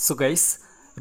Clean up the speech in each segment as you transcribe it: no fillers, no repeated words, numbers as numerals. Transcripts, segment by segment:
So guys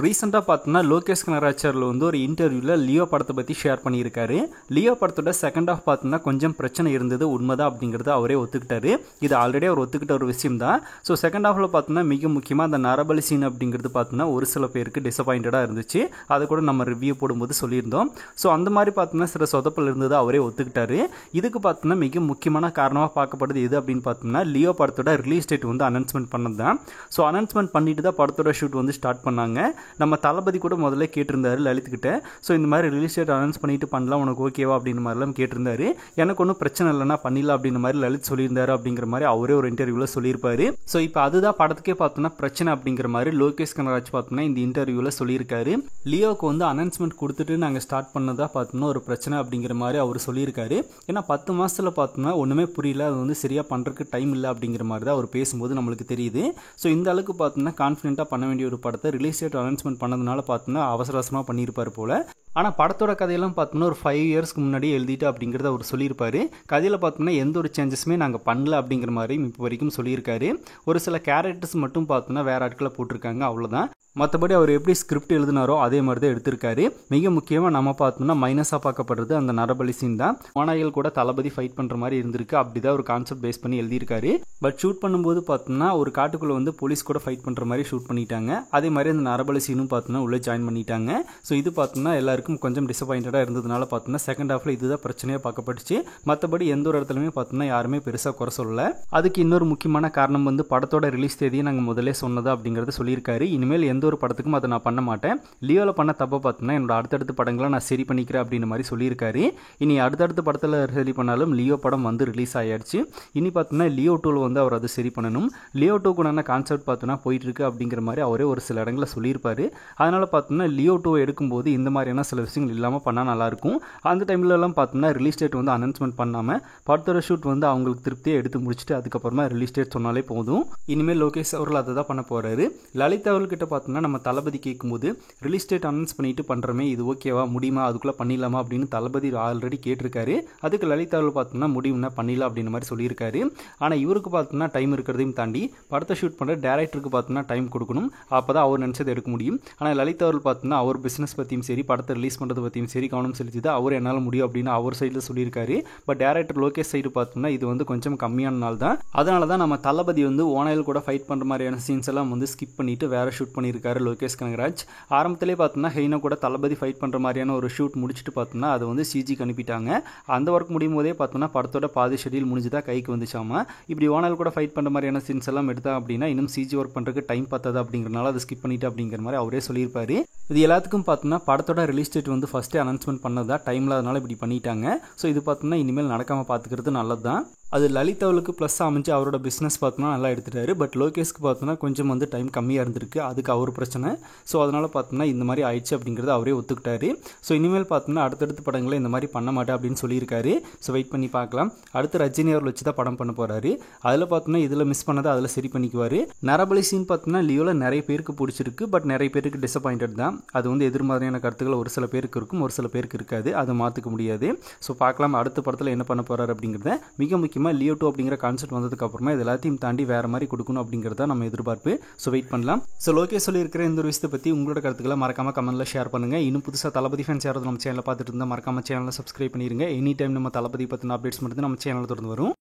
ரீசெண்டாக பார்த்தோன்னா லோகேஷ் கனகராஜரில் வந்து ஒரு இன்டர்வியூவில் லியோ படத்தை பற்றி ஷேர் பண்ணியிருக்காரு. லியோ படத்தோட செகண்ட் ஹாஃப் பார்த்தோன்னா கொஞ்சம் பிரச்சனை இருந்தது, உண்மைதான் அப்படிங்கிறத அவரே ஒத்துக்கிட்டாரு. இது ஆல்ரெடி அவர் ஒத்துக்கிட்ட ஒரு விஷயம் தான். ஸோ செகண்ட் ஹாஃபில் பார்த்தோன்னா மிக முக்கியமாக அந்த நரபலி சீன் அப்படிங்கிறது பார்த்தோன்னா ஒரு சில பேருக்கு டிசப்பாயிண்டடாக இருந்துச்சு. அதை கூட நம்ம ரிவ்யூ போடும்போது சொல்லியிருந்தோம். ஸோ அந்த மாதிரி பார்த்தோன்னா சில சொதப்பல் இருந்தது, அவரே ஒத்துக்கிட்டாரு. இதுக்கு பார்த்தோன்னா மிக முக்கியமான காரணமாக பார்க்கப்படுது எது அப்படின்னு பார்த்தோம்னா லியோ படத்தோட ரிலீஸ் டேட் வந்து அனௌன்ஸ்மெண்ட் பண்ணது தான். ஸோ அனௌன்ஸ்மெண்ட் பண்ணிட்டு தான் படத்தோட ஷூட் வந்து ஸ்டார்ட் பண்ணாங்க. நம்ம தளபதி கூட முதல்ல கேட்டிருந்தாரு லலித்கிட்ட. ஸோ இந்த மாதிரி ரிலீஸ் டேட் அனௌன்ஸ் பண்ணிட்டு பண்ணலாம், உனக்கு ஓகேவா அப்படின்ற மாதிரிலாம் கேட்டிருந்தாரு. எனக்கு ஒன்றும் பிரச்சனை இல்லைனா பண்ணிடலாம் அப்படின்ற மாதிரி லலித் சொல்லியிருந்தாரு அப்படிங்கிற மாதிரி அவரே ஒரு இன்டர்வியூவில் சொல்லியிருப்பாரு. ஸோ இப்போ அதுதான் படத்துக்கே பார்த்தோன்னா பிரச்சனை அப்படிங்கிற மாதிரி லோகேஷ் கனகராஜ் பார்த்தோன்னா இந்த இன்டர்வியூவில் சொல்லியிருக்காரு. லியோக்கு வந்து அனௌன்ஸ்மெண்ட் கொடுத்துட்டு நாங்கள் ஸ்டார்ட் பண்ணதா பார்த்தோம்னா ஒரு பிரச்சனை அப்படிங்கிற மாதிரி அவர் சொல்லியிருக்காரு. ஏன்னா 10 மாதத்தில் பார்த்தோம்னா ஒன்றுமே புரியல, அது வந்து சரியாக பண்ணுறதுக்கு டைம் இல்லை அப்படிங்கிற மாதிரி தான் அவர் பேசும்போது நம்மளுக்கு தெரியுது. ஸோ இந்த அளவுக்கு பார்த்தோம்னா கான்ஃபிடென்ட்டாக பண்ண வேண்டிய ஒரு படத்தை ரிலீஸ் டேட் அனௌன்ஸ்மெண்ட் பண்ணதுனால பார்த்தோம்னா அவசர அவசரமாக பண்ணியிருப்பார் போல. ஆனால் படத்தோட கதையெல்லாம் பார்த்தோம்னா ஒரு 5 இயர்ஸ்க்கு முன்னாடி எழுதிட்டு அப்படிங்கிறத அவர் சொல்லியிருப்பாரு. கதையில் பார்த்தோம்னா எந்த ஒரு சேஞ்சஸுமே நாங்கள் பண்ணல அப்படிங்கிற மாதிரி இப்போ வரைக்கும் சொல்லியிருக்காரு. ஒரு சில கேரக்டர்ஸ் மட்டும் பார்த்தோம்னா வேற ஆட்களை போட்டிருக்காங்க, அவ்வளோதான். மற்றபடி அவர் எப்படி ஸ்கிரிப்ட் எழுதினாரோ அதே மாதிரி தான் எடுத்திருக்காரு. மிக முக்கியமாக நம்ம பார்த்தோம்னா மைனஸாக பார்க்கப்படுறது அந்த நரபலி சீன் தான். ஓனாய்கள் கூட தளபதி ஃபைட் பண்ணுற மாதிரி இருந்திருக்கு, அப்படி தான் ஒரு கான்செப்ட் பேஸ் பண்ணி எழுதியிருக்காரு. பட் ஷூட் பண்ணும்போது பார்த்தோம்னா ஒரு காட்டுக்குள்ளே வந்து போலீஸ் கூட ஃபைட் பண்ணுற மாதிரி ஷூட் பண்ணிட்டாங்க. அதே மாதிரி அந்த நரபலி சீனும் பார்த்தோம்னா உள்ளே ஜாயின் பண்ணிட்டாங்க. ஸோ இது பார்த்தோம்னா எல்லாருக்கும் கொஞ்சம் டிசப்பாயிண்டடாக இருந்ததுனால பார்த்தோம்னா செகண்ட் ஹாஃபில் இதுதான் பிரச்சனையாக பார்க்கப்பட்டுச்சு. மற்றபடி எந்த ஒரு இடத்துலையுமே பார்த்தோம்னா யாருமே பெருசாக குறை சொல்லலை. அதுக்கு இன்னொரு முக்கியமான காரணம் வந்து படத்தோட ரிலீஸ் தேதியை நாங்கள் முதல்ல சொன்னதா அப்படிங்கிறத சொல்லியிருக்காரு. இனிமேல் எந்த ஒரு படத்துக்கும் அதை நான் பண்ண மாட்டேன், லியோவில் பண்ண தப்பை பார்த்தோம்னா என்னோட அடுத்தடுத்த படங்களை நான் சரி பண்ணிக்கிறேன் அப்படின்ற மாதிரி சொல்லியிருக்காரு. இனி அடுத்தடுத்த படத்தில் சரி பண்ணாலும் லியோ படம் வந்து ரிலீஸ் ஆகிடுச்சு. இனி பார்த்தோம்னா லியோ 2 வந்து அவர் அதை சரி பண்ணணும். லியோ 2 கான்செப்ட் பார்த்தோன்னா போயிட்டு இருக்கு அப்படிங்கிற மாதிரி அவரே ஒரு சில இடங்களில் சொல்லியிருப்பாரு. அதனால் பார்த்தோம்னா லியோ 2 எடுக்கும்போது இந்த மாதிரியான சில விஷயங்கள் இல்லாமல் பண்ணால் நல்லாயிருக்கும். அந்த டைம்லலாம் பார்த்தோம்னா ரிலீஸ் டேட் வந்து அனௌன்ஸ்மெண்ட் பண்ணாமல் படத்தோட ஷூட் வந்து அவங்களுக்கு திருப்தியை எடுத்து முடிச்சுட்டு அதுக்கப்புறமா ரிலீஸ் டேட் சொன்னாலே போதும். இனிமேல் லோகேஷ் அவர்கள் அதை தான் பண்ண போகிறாரு. லலித் அவர்கிட்ட பார்த்தோம்னா நம்ம தளபதி கேட்கும்போது ரிலீஸ் டேட் அனௌன்ஸ் பண்ணிட்டு பண்ணுறமே, இது ஓகேவா, முடியுமா, அதுக்குள்ளே பண்ணிடலாமா அப்படின்னு தளபதி ஆல்ரெடி கேட்டிருக்காரு. அதுக்கு லலித் அவர்கள் பார்த்தோம்னா முடியும்னா பண்ணிடலாம் அப்படின்ற மாதிரி சொல்லியிருக்காரு. ஆனால் இவருக்கு பார்த்தோம்னா டைம் இருக்கிறதையும் தாண்டி படத்தை ஷூட் பண்ணுற டேரக்டருக்கு பார்த்தோம்னா டைம் கொடுக்கணும், அப்போ தான் அவர் நினச்சதை எடுக்க முடியும். ஆனால் லலித் அவர்கள் பார்த்தோம்னா அவர் பிஸ்னஸ் பற்றியும் சரி படத்தை ரிலீஸ் பண்ணுறது பற்றியும் சரி கவனம் செலுத்தி தான் அவர் என்னால் முடியும் அப்படின்னு அவர் சைடில் சொல்லியிருக்காரு. பட் டேரக்டர் லோகேஷ் சைடு பார்த்தோம்னா இது வந்து கொஞ்சம் கம்மியான நாள் தான். அதனால தான் நம்ம தளபதி வந்து ஓனாயில் கூட ஃபைட் பண்ணுற மாதிரியான சீன்ஸ் எல்லாம் வந்து ஸ்கிப் பண்ணிட்டு வேற ஷூட் பண்ணியிருக்காரு லோகேஷ் கனகராஜ். ஆரம்பத்திலே பார்த்தோம்னா ஹெய்னா கூட தளபதி ஃபைட் பண்ணுற மாதிரியான ஒரு ஷூட் முடிச்சுட்டு பார்த்தோம்னா அது வந்து சிஜிக்கு அனுப்பிட்டாங்க. அந்த ஒர்க் முடியும் போதே பார்த்தோம்னா படத்தோட பாதி ஷெடியூல் முடிஞ்சுதான் கைக்கு வந்துச்சாமா. இப்படி ஓனால் கூட ஃபைட் பண்ணுற மாதிரியான சீன்ஸ் எல்லாம் எடுத்தா அப்படின்னா இன்னும் சிஜி ஒர்க் பண்ணுறதுக்கு டைம் பார்த்தது அப்படிங்கிறனால அதை ஸ்கிப் பண்ணிட்டு அப்படிங்கிற மாதிரி அவரே சொல்லியிருப்பாரு. இது எல்லாத்துக்கும் பார்த்தோம்னா படத்தோட ரிலீஸ் டேட் வந்து ஃபஸ்ட்டே அனௌன்ஸ்மெண்ட் பண்ணதா டைமில், அதனால இப்படி பண்ணிட்டாங்க. ஸோ இது பார்த்தோம்னா இனிமேல் நடக்காமல் பார்த்துக்கிறது நல்லது தான். அது லலித் அவளுக்கு ப்ளஸ் அமைஞ்சு அவரோட பிஸ்னஸ் பார்த்தோம்னா நல்லா எடுத்துட்டாரு. பட் லோகேஷ்க்கு பார்த்தோம்னா கொஞ்சம் வந்து டைம் கம்மியாக இருந்திருக்கு, அதுக்கு அவர் பிரச்சனை. ஸோ அதனால் பார்த்தோம்னா இந்த மாதிரி ஆயிடுச்சு அப்படிங்கிறத அவரே ஒத்துக்கிட்டாரு. ஸோ இனிமேல் பார்த்தோம்னா அடுத்தடுத்த படங்களை இந்த மாதிரி பண்ண மாட்டேன் அப்படின்னு சொல்லியிருக்காரு. ஸோ வெயிட் பண்ணி பார்க்கலாம். அடுத்து ரஜினி அவர்கள் வச்சு தான் படம் பண்ண போகிறாரு. அதில் பார்த்தோம்னா இதில் மிஸ் பண்ணதை அதில் சரி பண்ணிக்குவார். நரபலி சீன் பார்த்தோம்னா லியோவில் நிறைய பேருக்கு பிடிச்சிருக்கு, பட் நிறைய பேருக்கு டிசப்பாயிண்டட் தான். அது வந்து எதிர்மறையான கருத்துக்கள் ஒரு சில பேருக்கு இருக்கும், ஒரு சில பேருக்கு இருக்காது, அதை மாற்றிக்க முடியாது. ஸோ பார்க்கலாம் அடுத்த படத்தில் என்ன பண்ண போகிறாரு அப்படிங்கிறத. மிக முக்கியமாக லியோ 2 அப்படிங்கிற கான்செப்ட் வந்ததுக்கு அப்புறமா இது எல்லாத்தையும் தாண்டி வேற மாதிரி கொடுக்கணும் அப்படிங்கிறத நம்ம எதிர்பார்ப்பு. ஸோ வெயிட் பண்ணலாம். ஸோ லோகேஷ் சொல்லியிருக்கிற இந்த ஒரு விஷயத்தை பற்றி உங்களோட கருத்துக்களை மறக்காம கமெண்ட்ல ஷேர் பண்ணுங்க. இன்னும் புதுசாக தளபதி ஃபேன்ஸ் யாராவது நம்ம சேனலை பார்த்துட்டு இருந்தால் மறக்காம சேனலை சப்ஸ்கிரைப் பண்ணிருங்க. எனி டைம் நம்ம தளபதி பற்றின அப்டேட்ஸ் மட்டும் நம்ம சேனலில் தொடர்ந்து வரும்.